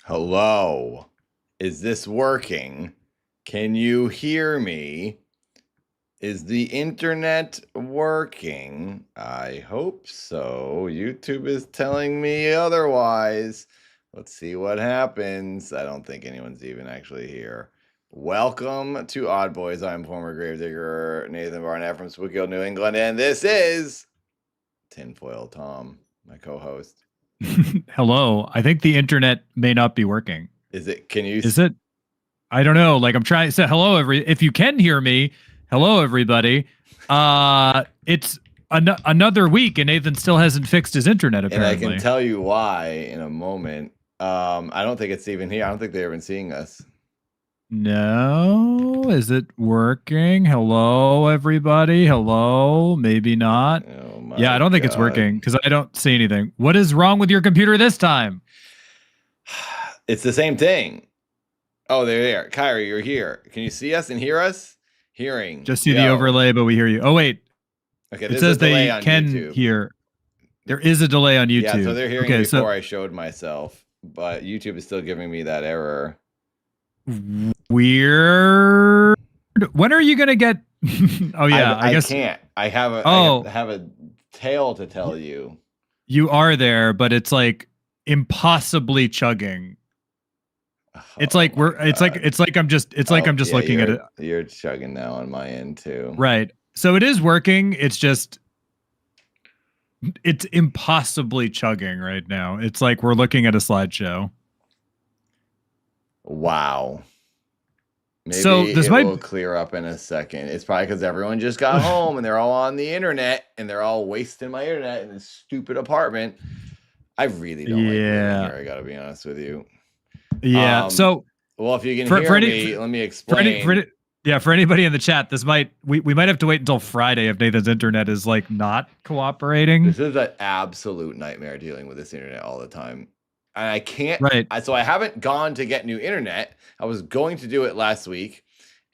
Hello. Is this working? Can you hear me? Is the internet working? I hope so. YouTube is telling me otherwise. Let's see what happens. I don't think anyone's even actually here. Welcome to Odd Boys. I'm former gravedigger Nathan Barnett from Spookville, New England, and this is Tinfoil Tom, my co-host. Hello. I think the internet may not be working. Is it? Can you? Is it? I don't know. Like I'm trying to say hello if you can hear me, hello everybody. It's another week and Nathan still hasn't fixed his internet apparently. And I can tell you why in a moment. I don't think it's even here. I don't think they're even seeing us. No, is it working? Hello everybody. Hello, maybe not. Oh yeah, I don't think it's working because I don't see anything. What is wrong with your computer this time? It's the same thing. Oh, they're there. Kyrie, you're here. Can you see us and hear us? Hearing. Just see the overlay, but we hear you. Oh, wait. Okay, it says they can YouTube. Hear. There is a delay on YouTube. Yeah, so they're hearing before I showed myself, but YouTube is still giving me that error. Weird. When are you going to get... oh, yeah, I guess... I can't. I have a tale to tell you. You are there, but it's like impossibly chugging. It's like I'm just looking at it. You're chugging now on my end too. Right. So it is working. It's just it's impossibly chugging right now. It's like we're looking at a slideshow. Wow. Maybe this will clear up in a second. It's probably because everyone just got home and they're all on the internet and they're all wasting my internet in this stupid apartment. I really don't like living here. I gotta be honest with you. Yeah. Well, if you can hear me, let me explain. For anybody in the chat, we might have to wait until Friday if Nathan's internet is like not cooperating. This is an absolute nightmare dealing with this internet all the time. And I can't. Right. So I haven't gone to get new internet. I was going to do it last week.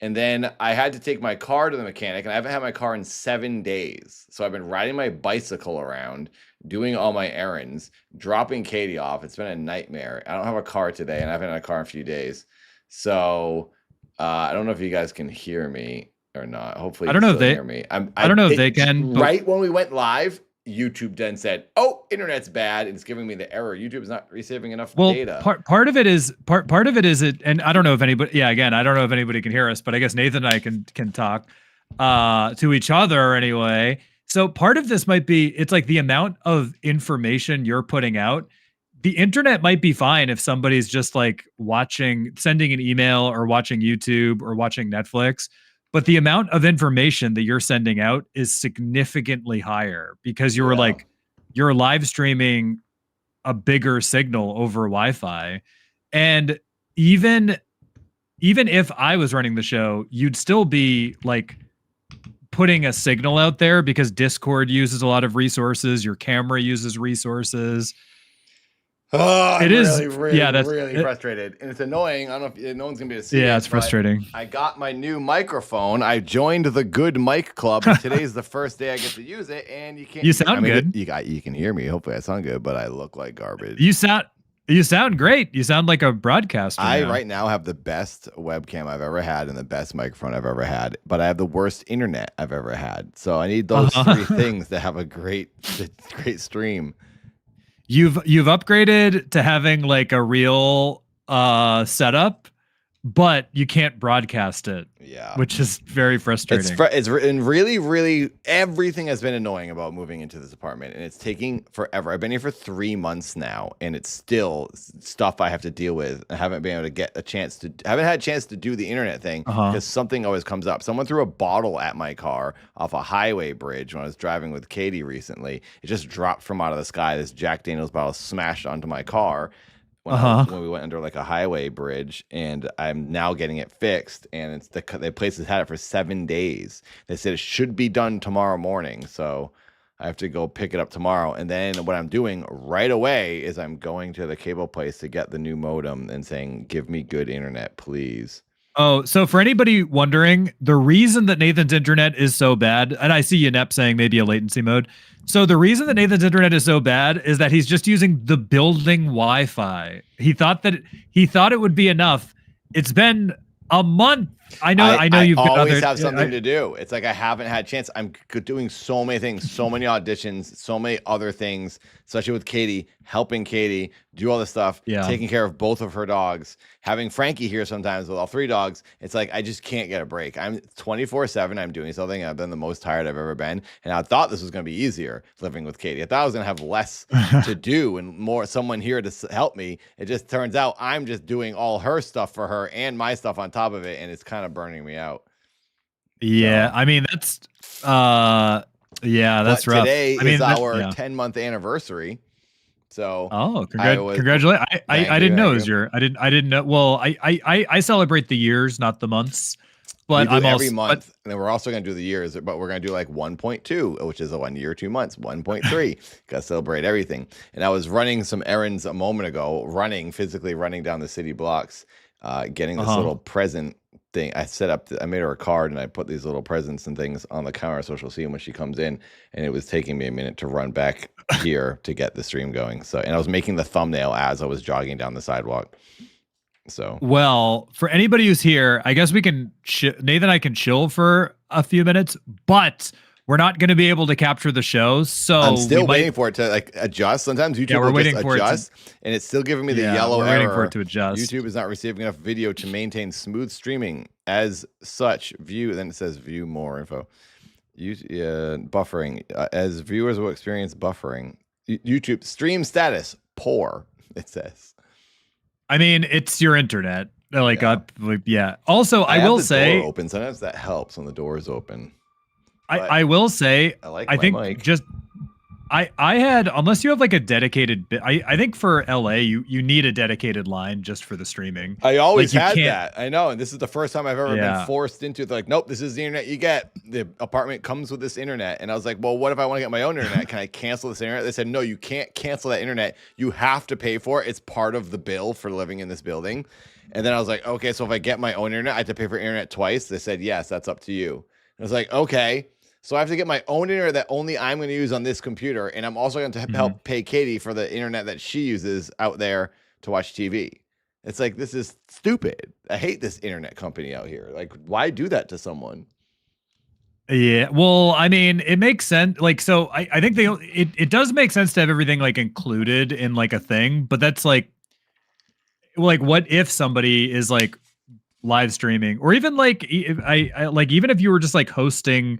And then I had to take my car to the mechanic, and I haven't had my car in 7 days. So I've been riding my bicycle around, doing all my errands, dropping Katie off. It's been a nightmare. I don't have a car today, and I haven't had a car in a few days. So I don't know if you guys can hear me or not. Hopefully, I don't know if they hear me. I don't know if they can. Right when we went live, YouTube then said, "Oh, internet's bad," and it's giving me the error. YouTube is not receiving enough data. Part of it is it, and I don't know if anybody. Yeah, again, I don't know if anybody can hear us, but I guess Nathan and I can talk to each other anyway. So part of this might be it's like the amount of information you're putting out. The internet might be fine if somebody's just like sending an email or watching YouTube or watching Netflix. But the amount of information that you're sending out is significantly higher because you're live streaming a bigger signal over Wi-Fi. And even if I was running the show, you'd still be like putting a signal out there because Discord uses a lot of resources. Your camera uses resources. Oh, I'm really frustrated, and it's annoying. I don't know if no one's gonna be able to see. Yeah, it's frustrating. I got my new microphone. I joined the Good Mic Club. And today's the first day I get to use it, and you can't. You sound good. You can hear me. Hopefully, I sound good, but I look like garbage. You sound great. You sound like a broadcaster. Right now have the best webcam I've ever had and the best microphone I've ever had, but I have the worst internet I've ever had. So I need those three things to have a great stream. You've upgraded to having like a real setup, but you can't broadcast it. Yeah, which is very frustrating. It's really everything has been annoying about moving into this apartment, and it's taking forever. I've been here for 3 months now, and it's still stuff I have to deal with. I haven't been able to get a chance to. I haven't had a chance to do the internet thing because something always comes up. Someone threw a bottle at my car off a highway bridge when I was driving with Katie recently. It just dropped from out of the sky. This Jack Daniels bottle smashed onto my car. When we went under like a highway bridge, and I'm now getting it fixed, and it's the place has had it for 7 days. They said it should be done tomorrow morning, so I have to go pick it up tomorrow. And then what I'm doing right away is I'm going to the cable place to get the new modem and saying, "Give me good internet, please." Oh, so for anybody wondering, the reason that Nathan's internet is so bad, and I see Yanep saying maybe a latency mode. So the reason that Nathan's internet is so bad is that he's just using the building Wi-Fi. He thought it would be enough. It's been a month. I know I you've got always other. have something to do. It's like I haven't had a chance. I'm doing so many things, so many auditions, so many other things, especially with Katie, helping Katie do all this stuff, Yeah. taking care of both of her dogs, having Frankie here sometimes with all three dogs. It's like I just can't get a break. I'm 24/7. I'm doing something. I've been the most tired I've ever been. And I thought this was going to be easier living with Katie. I thought I was going to have less to do and more someone here to help me. It just turns out I'm just doing all her stuff for her and my stuff on top of it. And it's kind of burning me out. Yeah, So. I mean that's rough. Today I mean, is our 10-month anniversary. So congratulate! I didn't know it was your. I didn't know. Well, I celebrate the years, not the months. But we do I'm every also, month, and then we're also going to do the years. But we're going to do like 1.2, which is a 1 year, 2 months. 1.3, got to celebrate everything. And I was running some errands a moment ago, physically running down the city blocks, getting this little present thing. I made her a card, and I put these little presents and things on the counter so she'll see them when she comes in. And it was taking me a minute to run back here to get the stream going. So, and I was making the thumbnail as I was jogging down the sidewalk. So, well, for anybody who's here, I guess we can Nathan and I can chill for a few minutes, but we're not going to be able to capture the show. So I'm still waiting for it to like adjust. Sometimes YouTube will just adjust, and it's still giving me the yellow error. Waiting for it to adjust. YouTube is not receiving enough video to maintain smooth streaming. As such, view. Then it says view more info. Buffering. As viewers will experience buffering. YouTube stream status poor. It says. I mean, it's your internet. Also, I will say, door open. Sometimes that helps when the door is open. I will say, I think mic. Just I had, unless you have like a dedicated bit, I think for LA you need a dedicated line just for the streaming. I always had that. I know, and this is the first time I've ever been forced into like, nope, this is the internet you get. The apartment comes with this internet, and I was like, well, what if I want to get my own internet? Can I cancel this internet? They said, no, you can't cancel that internet. You have to pay for it. It's part of the bill for living in this building. And then I was like, okay, so if I get my own internet, I have to pay for internet twice. They said, yes, that's up to you. And I was like, okay. So I have to get my own internet that only I'm going to use on this computer. And I'm also going to help pay Katie for the internet that she uses out there to watch TV. It's like, this is stupid. I hate this internet company out here. Like, why do that to someone? Yeah, well, I mean, it makes sense. Like, so I think it does make sense to have everything like included in like a thing, but that's like what if somebody is like live streaming, or even like I like, even if you were just like hosting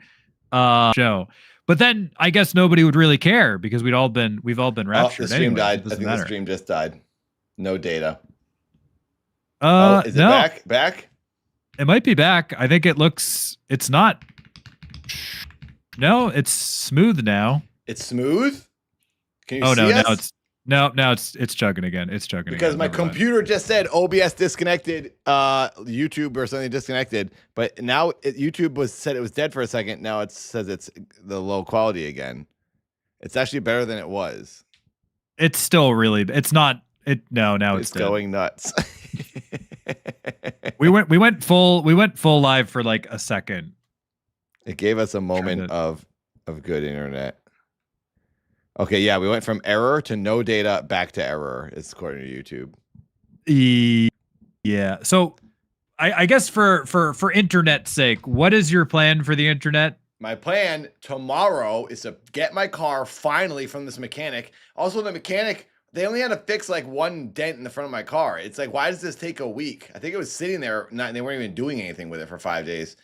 show, but then I guess nobody would really care because we've all been raptured. The stream died. I think the stream just died. No data. Is it back? It might be back. I think it's not. No, it's smooth now. It's smooth? Can you see us? Now it's chugging again. It's chugging because again. My computer just said OBS disconnected, YouTube or something disconnected, but now YouTube said it was dead for a second. Now it says it's the low quality again. It's actually better than it was. It's still really. It's not. Now it's going nuts. we went full live for like a second. It gave us a moment of good internet. Okay, yeah, we went from error to no data back to error. It's according to YouTube. Yeah. So, I guess for internet's sake, what is your plan for the internet? My plan tomorrow is to get my car finally from this mechanic. Also, the mechanic, they only had to fix like one dent in the front of my car. It's like, why does this take a week? I think it was sitting there, they weren't even doing anything with it for 5 days.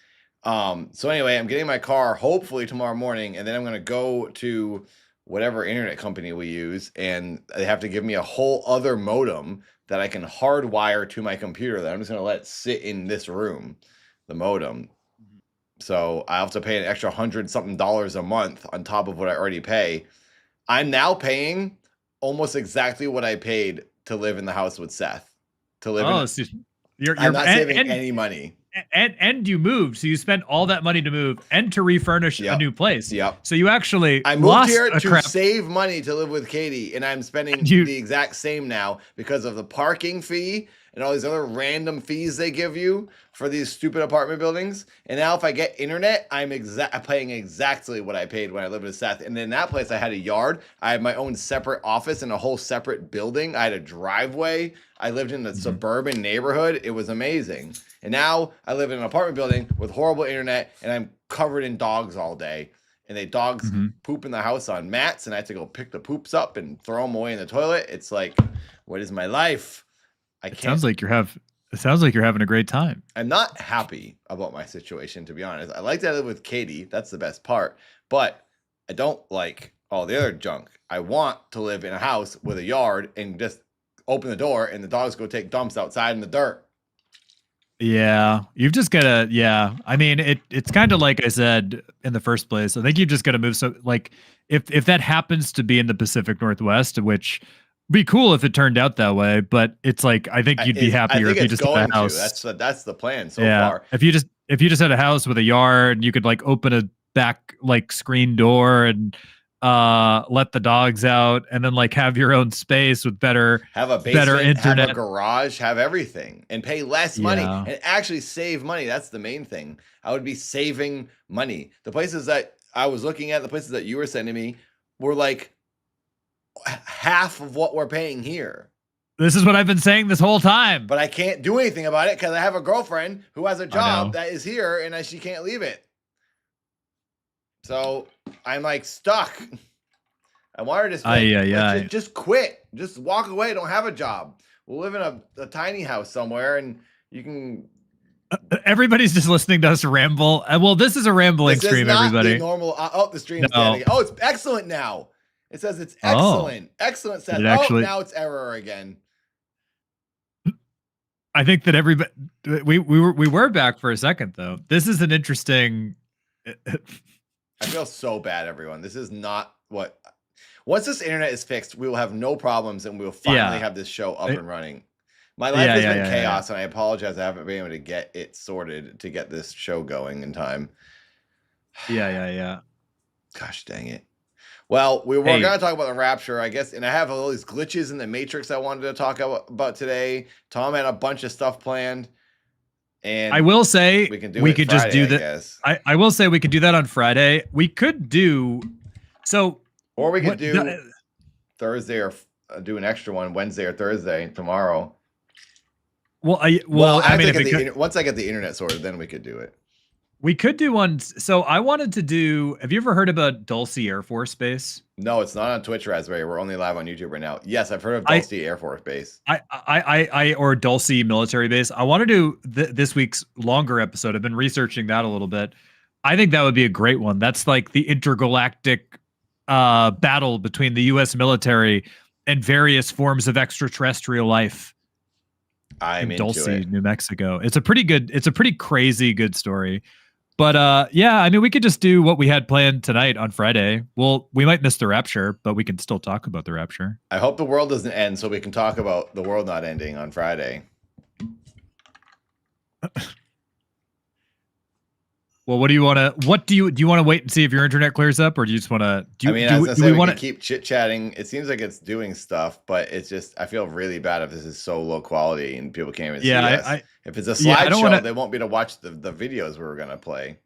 So anyway, I'm getting my car hopefully tomorrow morning, and then I'm going to go to whatever internet company we use, and they have to give me a whole other modem that I can hardwire to my computer that I'm just going to let sit in this room, the modem. So I have to pay an extra $100-something a month on top of what I already pay. I'm now paying almost exactly what I paid to live in the house with Seth. I'm not saving any money. And you moved, so you spent all that money to move and to refurnish a new place. Yep. So you actually I moved here to save money to live with Katie, and I'm spending the exact same now because of the parking fee and all these other random fees they give you for these stupid apartment buildings. And now if I get internet, I'm paying exactly what I paid when I lived in Seth. And in that place, I had a yard. I had my own separate office and a whole separate building. I had a driveway. I lived in a suburban neighborhood. It was amazing. And now I live in an apartment building with horrible internet, and I'm covered in dogs all day. And dogs poop in the house on mats, and I have to go pick the poops up and throw them away in the toilet. It's like, what is my life? It sounds like you're having a great time. I'm not happy about my situation, to be honest. I like that I live with Katie. That's the best part. But I don't like all the other junk. I want to live in a house with a yard and just open the door and the dogs go take dumps outside in the dirt. Yeah, you've just gotta. Yeah, I mean, it's kind of like I said in the first place. I think you've just got to move. So, like, if that happens to be in the Pacific Northwest, which would be cool if it turned out that way, but it's like I think you'd be happier if you just had a house. That's the plan so far. If you just had a house with a yard, you could like open a back like screen door and let the dogs out, and then like have your own space with have a basement, better internet, have a garage, have everything, and pay less money and actually save money. That's the main thing. I would be saving money. The places that I was looking at, the places that you were sending me, were like half of what we're paying here. This is what I've been saying this whole time. But I can't do anything about it because I have a girlfriend who has a job that is here and she can't leave it. So I'm like stuck. I want her to just quit. Just walk away. Don't have a job. We'll live in a tiny house somewhere, and you can. Everybody's just listening to us ramble. Well, this is a rambling stream, everybody. The normal. The stream's dead. Oh, it's excellent now. It says it's excellent. Excellent set. Now it's error again. I think that everybody. We were back for a second though. This is an interesting. I feel so bad, everyone. This is not what. Once this internet is fixed, we will have no problems, and we will finally have this show up and running. My life has been chaos, and I apologize. I haven't been able to get it sorted to get this show going in time. Yeah. Gosh dang it. Well, we were going to talk about the Rapture, I guess, and I have all these glitches in the Matrix I wanted to talk about today. Tom had a bunch of stuff planned. And I will say we could just do that. I will say we could do that on Friday. We could do or we could do Thursday or do an extra one Wednesday or Thursday tomorrow. Well, once I get the internet sorted, then we could do it. We could do one. So I wanted to do. Have you ever heard about Dulce Air Force Base? No, it's not on Twitch, Raspberry. We're only live on YouTube right now. Yes, I've heard of Dulce Air Force Base. Or Dulce Military Base. I want to do this week's longer episode. I've been researching that a little bit. I think that would be a great one. That's like the intergalactic battle between the U.S. military and various forms of extraterrestrial life. I'm in Dulce, into it. New Mexico. It's a pretty crazy good story. But yeah, I mean, we could just do what we had planned tonight on Friday. Well, we might miss the Rapture, but we can still talk about the Rapture. I hope the world doesn't end so we can talk about the world not ending on Friday. Well, what do you want to wait and see if your internet clears up, or do you just want to? We want to keep chit chatting. It seems like it's doing stuff, but it's just I feel really bad if this is so low quality and people can't even see us. If it's a slideshow, they won't be able to watch the videos we were gonna play.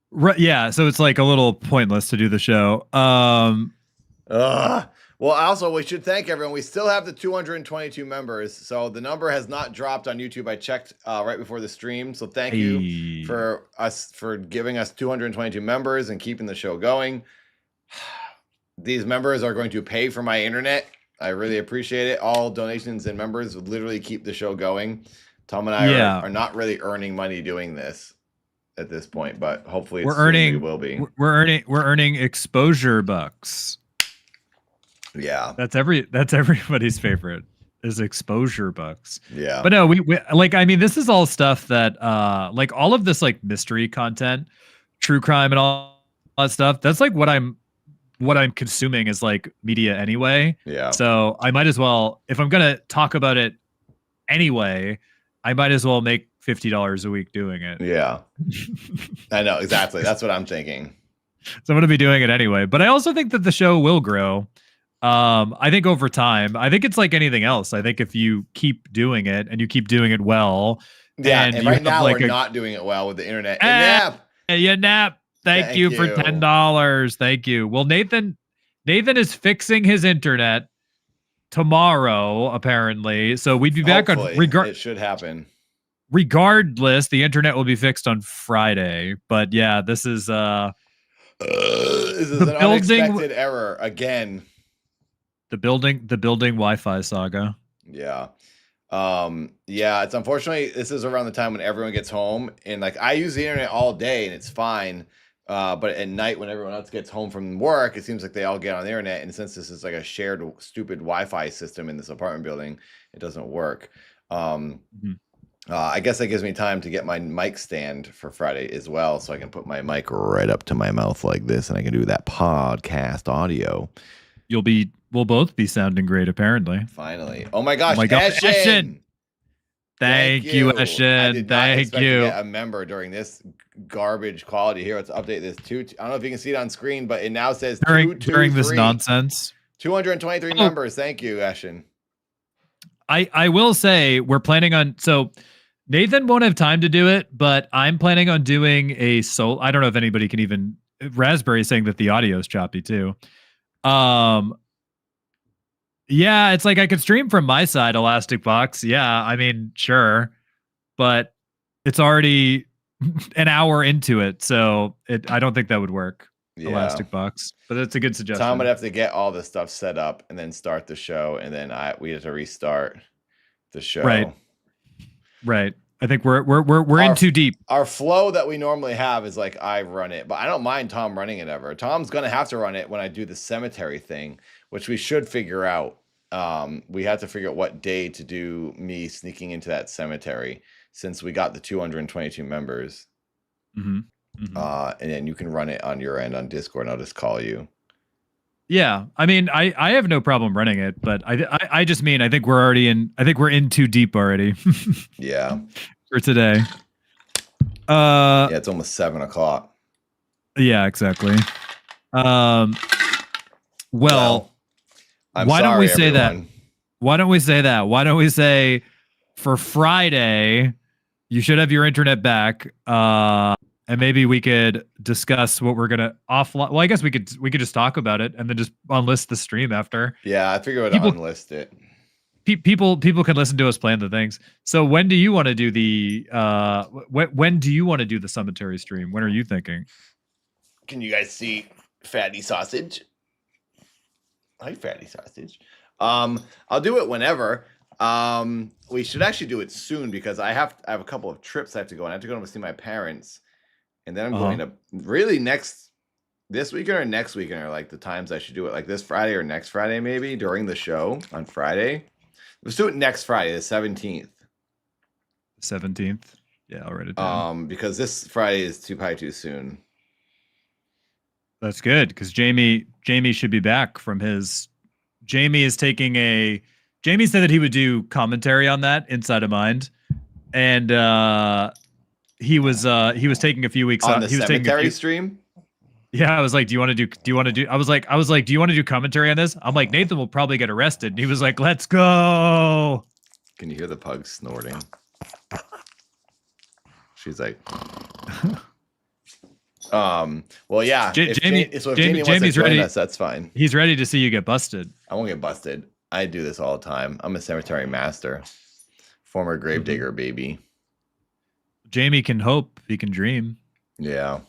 Right? Yeah. So it's like a little pointless to do the show. Well, also, we should thank everyone. We still have the 222 members, so the number has not dropped on YouTube. I checked right before the stream, so thank you for giving us 222 members and keeping the show going. These members are going to pay for my internet. I really appreciate it. All donations and members would literally keep the show going. Tom and I are not really earning money doing this at this point, but hopefully we will be. We're earning exposure bucks. Yeah, that's everybody's favorite is exposure bucks. Yeah, but no, we like. I mean, this is all stuff that like all of this like mystery content, true crime, and all that stuff. That's like what I'm consuming is like media anyway. Yeah. So I might as well, if I'm gonna talk about it anyway, I might as well make $50 a week doing it. Yeah, I know exactly. That's what I'm thinking. So I'm gonna be doing it anyway. But I also think that the show will grow. I think over time, I think it's like anything else. I think if you keep doing it and you keep doing it well, Yeah, and and you right have now we're like a not doing it well with the internet. And eh, nap. yeah, nap. Thank Thank you for ten you. dollars. Thank you. Well, Nathan is fixing his internet tomorrow, apparently. So we'd be back on Hopefully, it should happen. regardless. The internet will be fixed on Friday. But yeah, this is This is the an building unexpected error again. the building Wi-Fi saga. Yeah. Yeah, it's unfortunately this is around the time when everyone gets home and like I use the internet all day and it's fine. But at night when everyone else gets home from work, it seems like they all get on the internet. And since this is like a shared stupid Wi-Fi system in this apartment building, it doesn't work. Mhm. I guess that gives me time to get my mic stand for Friday as well, so I can put my mic right up to my mouth like this, and I can do that podcast audio. We'll both be sounding great, apparently. Finally! Oh my gosh, Oh my God, Eshin! Eshin! Thank you, I Eshin. did not Thank expect to you. get a member during this garbage quality. Here, let's update this. I don't know if you can see it on screen, but it now says During this nonsense. 223 members. Thank you, Eshin. I will say we're planning on, so Nathan won't have time to do it, but I'm planning on doing a solo. I don't know if anybody can even. Raspberry saying that the audio is choppy too. Yeah, it's like I could stream from my side, Elastic Box. Yeah, I mean, sure, but it's already an hour into it, so I don't think that would work. Yeah. Elastic Box, but it's a good suggestion. Tom would have to get all the stuff set up and then start the show, and then we have to restart the show. Right. I think we're in too deep. Our flow that we normally have is like I run it, but I don't mind Tom running it ever. Tom's gonna have to run it when I do the cemetery thing, which we should figure out. We have to figure out what day to do me sneaking into that cemetery since we got the 222 members. Mm-hmm. And then you can run it on your end on Discord, and I'll just call you. Yeah, I mean, I have no problem running it, but I just mean I think we're in too deep already. Yeah. For today. Yeah, it's almost 7:00. Yeah, exactly. Well, why don't we say that? Why don't we say that? Why don't we say for Friday, you should have your internet back, and maybe we could discuss what we're gonna offline. Well, I guess we could just talk about it and then just unlist the stream after. Yeah, I figured I'd unlist it. People can listen to us plan the things. So when do you want to do the when do you want to do the cemetery stream? When are you thinking? Can you guys see Fatty Sausage? Hi, Fatty Sausage. I'll do it whenever. We should actually do it soon because I have a couple of trips I have to go on. I have to go to see my parents, and then I'm going to really this weekend or next weekend are like the times I should do it. Like this Friday or next Friday, maybe during the show on Friday. Let's do it next Friday, the 17th. 17th. Yeah, I'll write it down. Because this Friday is probably too soon. That's good because Jamie should be back from his. Jamie said that he would do commentary on that Inside of Mind, and he was taking a few weeks on the cemetery stream. Yeah, I was like, do you want to do? I was like, do you want to do commentary on this? I'm like, Nathan will probably get arrested. And he was like, let's go. Can you hear the pug snorting? She's like, well, yeah. Jamie's ready. That's fine. He's ready to see you get busted. I won't get busted. I do this all the time. I'm a cemetery master, former gravedigger baby. Jamie can hope, he can dream. Yeah.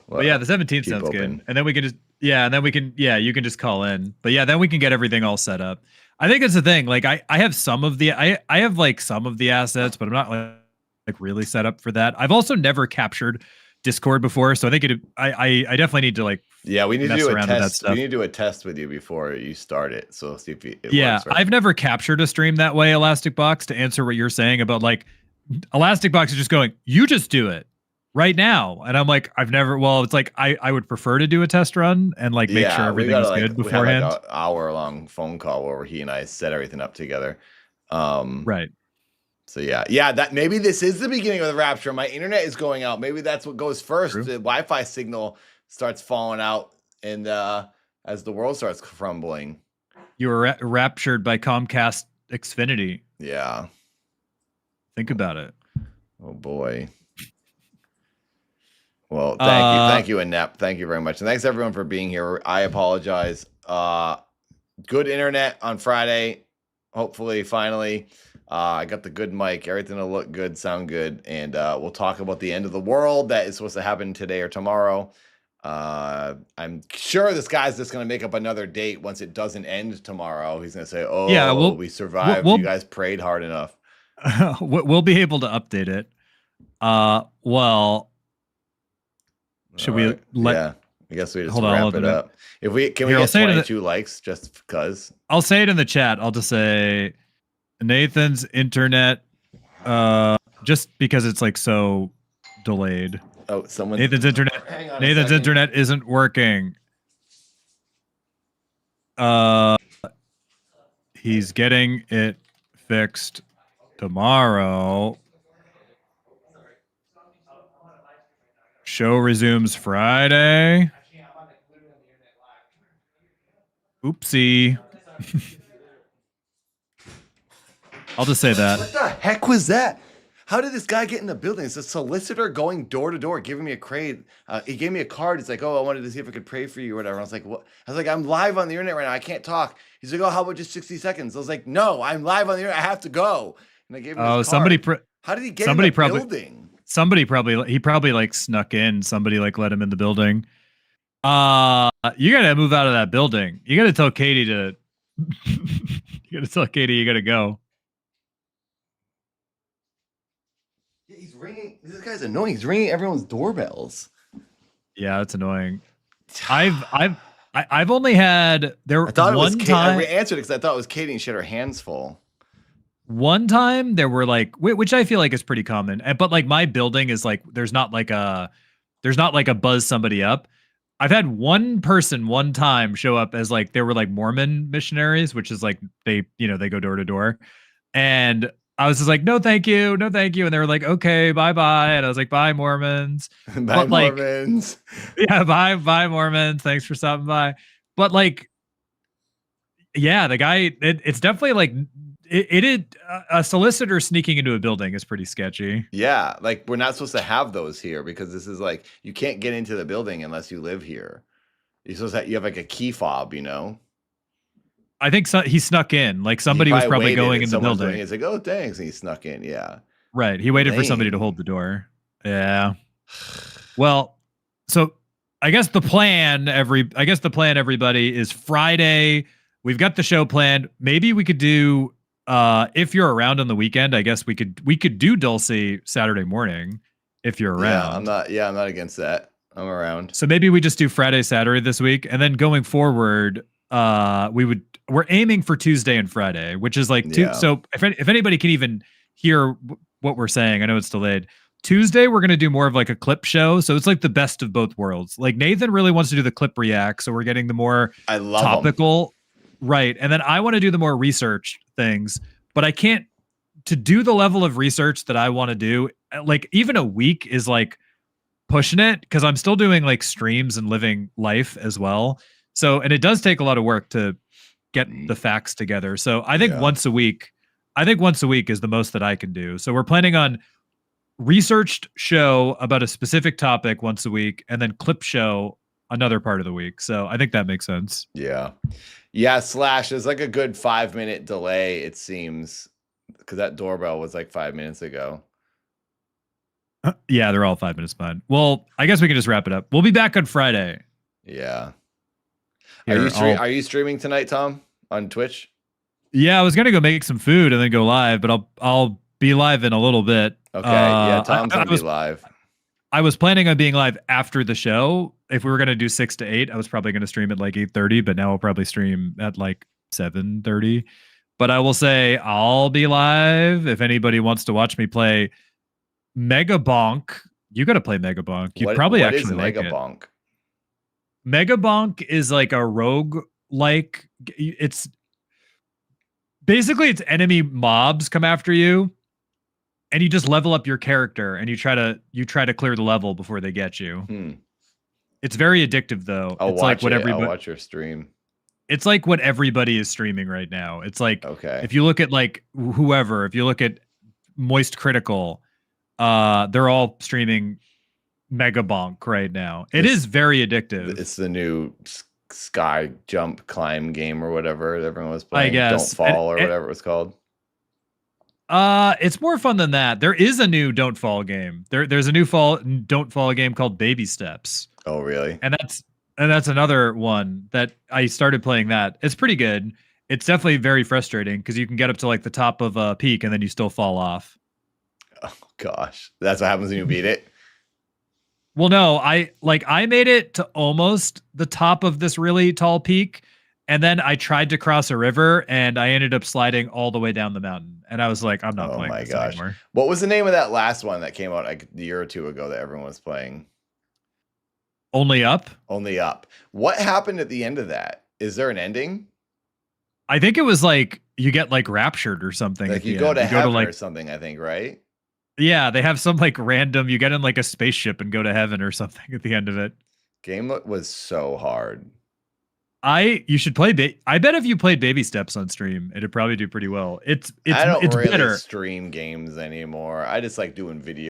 Well, but yeah, the 17th sounds good. And then we can just, you can just call in. But yeah, then we can get everything all set up. I think it's the thing. Like I have some of the, I have like some of the assets, but I'm not like really set up for that. I've also never captured Discord before. So I think I definitely need to like, we need to do a test. We need to do a test with you before you start it. So see if it works. Right? I've never captured a stream that way, Elastic Box, to answer what you're saying about like Elastic Box is just going, you just do it right now. And I'm like, it's like I would prefer to do a test run and like make sure everything's good beforehand. We have like an hour-long phone call where he and I set everything up together. Right. So yeah, that maybe this is the beginning of the rapture. My internet is going out. Maybe that's what goes first. True. The Wi-Fi signal starts falling out, and as the world starts crumbling. You were raptured by Comcast Xfinity. Yeah. Think about it. Oh boy. Well, thank you, Annette. Thank you very much, and thanks everyone for being here. I apologize. Good internet on Friday. Hopefully, finally, I got the good mic. Everything will look good, sound good, and we'll talk about the end of the world that is supposed to happen today or tomorrow. I'm sure this guy's just going to make up another date once it doesn't end tomorrow. He's going to say, "Oh, yeah, we survived. You guys prayed hard enough." We'll be able to update it. Well, should we let? Yeah, I guess we just wrap it up. If we can, we get 22 likes just because. I'll say it in the chat. I'll just say Nathan's internet, just because it's like so delayed. Oh, Nathan's internet isn't working. He's getting it fixed tomorrow. Show resumes Friday. Oopsie. I'll just say that. What the heck was that? How did this guy get in the building? It's a solicitor going door to door, giving me a crate. He gave me a card. It's like, oh, I wanted to see if I could pray for you or whatever. I was like, what? I was like, I'm live on the internet right now. I can't talk. He's like, oh, how about just 60 seconds? I was like, no, I'm live on the internet. I have to go. And I gave him his card. How did he get in the building? He probably like snuck in. Somebody like let him in the building. You gotta move out of that building. You gotta tell Katie to. You gotta tell Katie you gotta go. Yeah, he's ringing. This guy's annoying. He's ringing everyone's doorbells. Yeah, that's annoying. I've only had there. I thought one time I answered it because I thought it was Katie and she had her hands full. One time there were like, which I feel like is pretty common, but like my building is like there's not like a buzz somebody up. I've had one person one time show up as like they were like Mormon missionaries, which is like they go door to door, and I was just like, no, thank you, and they were like, okay, bye bye, and I was like, bye Mormons, bye Mormons, yeah, bye Mormons, thanks for stopping by, but like, yeah, the guy, it's definitely like. A solicitor sneaking into a building is pretty sketchy. Yeah, like we're not supposed to have those here because this is like you can't get into the building unless you live here. You're supposed to you have like a key fob, you know. I think he snuck in. Like somebody was probably going in the building. He's like, "Oh, thanks," and he snuck in. Yeah, right. He waited for somebody to hold the door. Yeah. Well, so I guess the plan, everybody, is Friday. We've got the show planned. Maybe we could do. If you're around on the weekend, I guess we could do Dulce Saturday morning if you're around. Yeah, I'm not against that. I'm around. So maybe we just do Friday, Saturday this week, and then going forward, we're aiming for Tuesday and Friday, which is like so if anybody can even hear what we're saying, I know it's delayed. Tuesday we're gonna do more of like a clip show, so it's like the best of both worlds. Like Nathan really wants to do the clip react, so we're getting the more topical. Right. And then I want to do the more research things, but I can't to do the level of research that I want to do. Like even a week is like pushing it because I'm still doing like streams and living life as well. So, and it does take a lot of work to get the facts together. So I think once a week is the most that I can do. So we're planning on researched show about a specific topic once a week and then clip show another part of the week. So I think that makes sense. Yeah. Yeah, Slash, there's like a good 5-minute delay, it seems, because that doorbell was like 5 minutes ago. Yeah, they're all 5 minutes behind. Well, I guess we can just wrap it up. We'll be back on Friday. Yeah. Are you streaming tonight, Tom, on Twitch? Yeah, I was gonna go make some food and then go live, but I'll be live in a little bit. Okay, yeah, Tom's gonna be live. I was planning on being live after the show. If we were going to do 6 to 8, I was probably going to stream at like 8:30, but now I'll probably stream at like 7:30. But I will say I'll be live. If anybody wants to watch me play Mega Bonk, you got to play Mega Bonk. You probably what actually is Mega like Bonk? It. Mega Bonk is like a rogue like it's basically it's enemy mobs come after you. And you just level up your character and you try to clear the level before they get you. It's very addictive though. I'll It's like watch what it. I'll everybody watch your stream. it's like what everybody is streaming right now. It's like Okay. if you look at like whoever, if you look at Moist Critical, they're all streaming Mega Bonk right now. It is very addictive. It's the new sky jump climb game or whatever everyone was I playing. Don't guess. Fall or whatever it was called. It's more fun than that. There is a new Don't Fall game. There's a new Don't Fall game called Baby Steps. Oh, really? And that's another one that I started playing that. It's pretty good. It's definitely very frustrating because you can get up to like the top of a peak and then you still fall off. Oh gosh. That's what happens when you beat it. Well, no, I made it to almost the top of this really tall peak, and then I tried to cross a river and I ended up sliding all the way down the mountain. And I was like, I'm not playing this anymore. What was the name of that last one that came out like a year or two ago that everyone was playing? Only Up? Only Up. What happened at the end of that? Is there an ending? I think it was like you get like raptured or something. Like you go to heaven or something, I think, right? Yeah, they have some like random, you get in like a spaceship and go to heaven or something at the end of it. Game was so hard. You should play. I bet if you played Baby Steps on stream, it'd probably do pretty well. I don't really better. stream games anymore. I just like doing video.